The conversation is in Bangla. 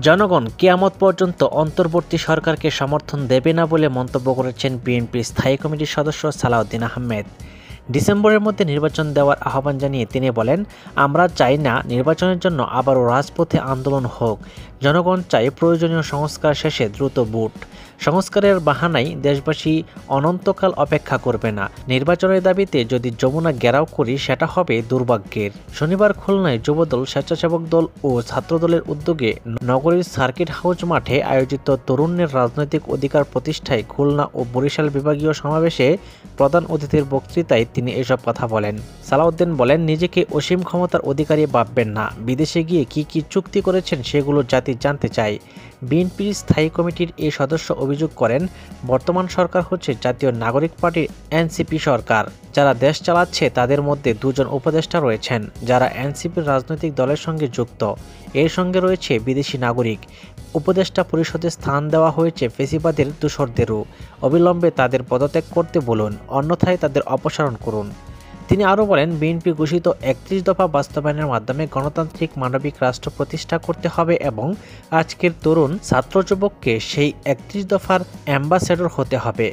জনগণ কিয়ামত পর্যন্ত অন্তর্বর্তী সরকারকে সমর্থন দেবে না বলে মন্তব্য করেছেন বিএনপির স্থায়ী কমিটির সদস্য সালাউদ্দিন আহমেদ। ডিসেম্বরের মধ্যে নির্বাচন দেওয়ার আহ্বান জানিয়ে তিনি বলেন, আমরা চাই না নির্বাচনের জন্য আবারও রাজপথে আন্দোলন হোক। জনগণ চাই প্রয়োজনীয় সংস্কার শেষে দ্রুত ভোট। সংস্কারের বাহানায় দেশবাসী অনন্তকাল অপেক্ষা করবে না। নির্বাচনের দাবিতে যদি যমুনা ঘেরাও করি সেটা হবে দুর্ভাগ্যের। শনিবার খুলনায় যুবদল, স্বেচ্ছাসেবক দল ও ছাত্রদলের উদ্যোগে নগরীর সার্কিট হাউস মাঠে আয়োজিত তরুণের রাজনৈতিক অধিকার প্রতিষ্ঠায় খুলনা ও বরিশাল বিভাগীয় সমাবেশে প্রধান অতিথির বক্তৃতায় তিনি এসব কথা বলেন। সালাউদ্দিন বলেন, নিজেকে অসীম ক্ষমতার অধিকারী ভাববেন না। বিদেশে গিয়ে কি চুক্তি করেছেন সেগুলো জাতি জানতে চায়। বিএনপির স্থায়ী কমিটির এই সদস্য অভিযোগ করেন, বর্তমান সরকার হচ্ছে জাতীয় নাগরিক পার্টির এনসিপি সরকার। যারা দেশ চালাচ্ছে তাদের মধ্যে দুজন উপদেষ্টা রয়েছেন যারা এনসিপির রাজনৈতিক দলের সঙ্গে যুক্ত। এর সঙ্গে রয়েছে বিদেশি নাগরিক। উপদেষ্টা পরিষদে স্থান দেওয়া হয়েছে ফেসিবাদের দূষরদেরও। অবিলম্বে তাদের পদত্যাগ করতে বলুন, অন্যথায় তাদের অপসারণ করুন। তিনি আরও বলেন, বিএনপি ঘোষিত ৩১ দফা বাস্তবায়নের মাধ্যমে গণতান্ত্রিক মানবিক রাষ্ট্র প্রতিষ্ঠা করতে হবে এবং আজকের তরুণ ছাত্র যুবককে সেই ৩১ দফার অ্যাম্বাসেডর হতে হবে।